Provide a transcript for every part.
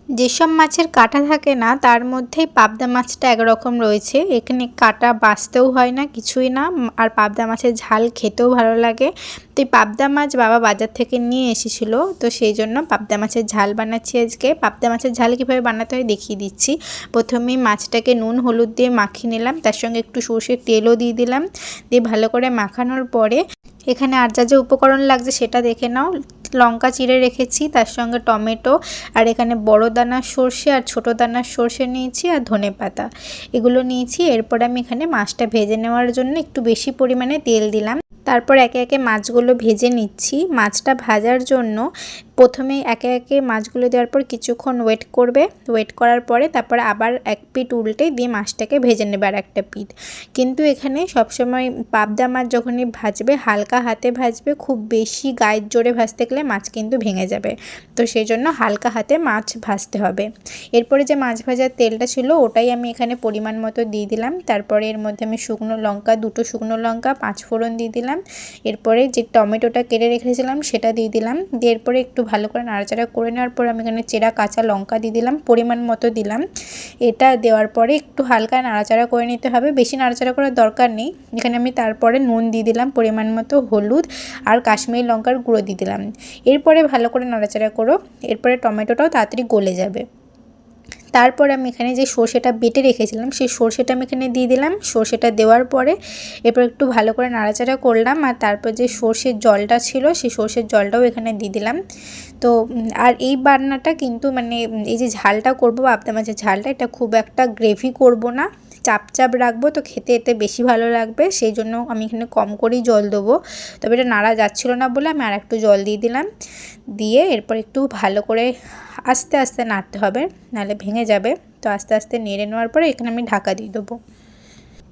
যেসব মাছের কাঁটা থাকে না তার মধ্যেই পাবদা মাছটা একরকম রয়েছে। এখানে কাঁটা বাছতেও হয় না, কিছুই না। আর পাবদা মাছের ঝাল খেতেও ভালো লাগে। তো এই পাবদা মাছ বাবা বাজার থেকে নিয়ে এসেছিলো, তো সেই জন্য পাবদা মাছের ঝাল বানাচ্ছি আজকে। পাবদা মাছের ঝাল কীভাবে বানাতে হয় দেখিয়ে দিচ্ছি। প্রথমেই মাছটাকে নুন হলুদ দিয়ে মাখিয়ে নিলাম, তার সঙ্গে একটু সর্ষের তেলও দিয়ে দিলাম। দিয়ে ভালো করে মাখানোর পরে এখানে আর যা যা উপকরণ লাগছে সেটা দেখে নাও। লঙ্কা চিড়ে রেখেছি, তার সঙ্গে টমেটো, আর এখানে বড় দানার সর্ষে আর ছোট দানার সর্ষে নিয়েছি, আর ধনেপাতা এগুলো নিয়েছি। এরপর আমি এখানে মাছটা ভেজে নেওয়ার জন্য একটু বেশি পরিমাণে তেল দিলাম। তারপর একে একে মাছগুলো ভেজে নিচ্ছি। মাছটা ভাজার জন্য প্রথমে একে একে মাছগুলো দেওয়ার পর কিছুক্ষণ ওয়েট করবে। ওয়েট করার পরে তারপর আবার এক পিঠ উল্টে দিয়ে মাছটাকে ভেজে নেবে আর একটা পিঠ। কিন্তু এখানে সবসময় পাবদা মাছ যখনই ভাজবে হালকা হাতে ভাজবে, খুব বেশি গায়ের জোরে ভাজতে গেলে মাছ কিন্তু ভেঙে যাবে। তো সেই জন্য হালকা হাতে মাছ ভাজতে হবে। এরপরে যে মাছ ভাজার তেলটা ছিল ওটাই আমি এখানে পরিমাণ মতো দিয়ে দিলাম। তারপরে এর মধ্যে আমি শুকনো লঙ্কা, 2টো শুকনো লঙ্কা, 5 ফোড়ন দিয়ে দিলাম। এরপরে যে টমেটোটা কেটে রেখেছিলাম সেটা দিয়ে দিলাম। দিয়ে এরপরে একটু ভালো করে নাড়াচাড়া করে নেওয়ার পর আমি এখানে চেরা কাঁচা লঙ্কা দিয়ে দিলাম, পরিমাণ মতো দিলাম। এটা দেওয়ার পরে একটু হালকা নাড়াচাড়া করে নিতে হবে, বেশি নাড়াচাড়া করার দরকার নেই। এখানে আমি তারপরে নুন দিয়ে দিলাম, পরিমাণ মতো হলুদ আর কাশ্মীরি লঙ্কার গুঁড়ো দিয়ে দিলাম। এরপরে ভালো করে নাড়াচাড়া করো। এরপরে টমেটোটাও তাড়াতাড়ি গলে যাবে। তারপর আমি এখানে যে সর্ষেটা বেটে রেখেছিলাম সেই সর্ষেটা আমি এখানে দিয়ে দিলাম। সর্ষেটা দেওয়ার পরে এরপর একটু ভালো করে নাড়াচাড়া করলাম, আর তারপর যে সর্ষের জলটা ছিল সেই সর্ষের জলটাও এখানে দিয়ে দিলাম। তো আর এই রান্নাটা কিন্তু মানে এই যে ঝালটা করবো পাবদা মাছের ঝালটা, এটা খুব একটা গ্রেভি করব না, চাপ চাপ রাখবো, তো খেতে এতে বেশি ভালো লাগবে। সেই জন্য আমি এখানে কম করেই জল দেবো। তবে এটা নাড়া যাচ্ছিলো না বলে আমি আর একটু জল দিয়ে দিলাম। দিয়ে এরপর একটু ভালো করে আস্তে আস্তে নাড়তে হবে, নাহলে ভেঙে যাবে। তো আস্তে আস্তে নেড়ে নেওয়ার পরে এখানে আমি ঢাকা দিয়ে দেবো।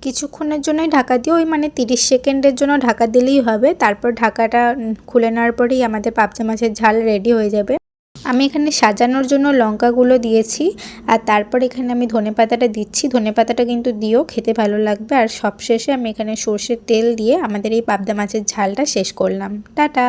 কিছুক্ষণের জন্যই ঢাকা দিয়ে, ওই মানে 30 সেকেন্ডের জন্য ঢাকা দিলেই হবে। তারপর ঢাকাটা খুলে নেওয়ার পরেই আমাদের পাবদা মাছের ঝাল রেডি হয়ে যাবে। আমি এখানে সাজানোর জন্য লঙ্কাগুলো দিয়েছি, আর তারপর এখানে আমি ধনেপাতাটা দিচ্ছি। ধনেপাতাটা কিন্তু দিও, খেতে ভালো লাগবে। আর সবশেষে আমি এখানে সর্ষের তেল দিয়ে আমাদের এই পাবদা মাছের ঝালটা শেষ করলাম। টাটা।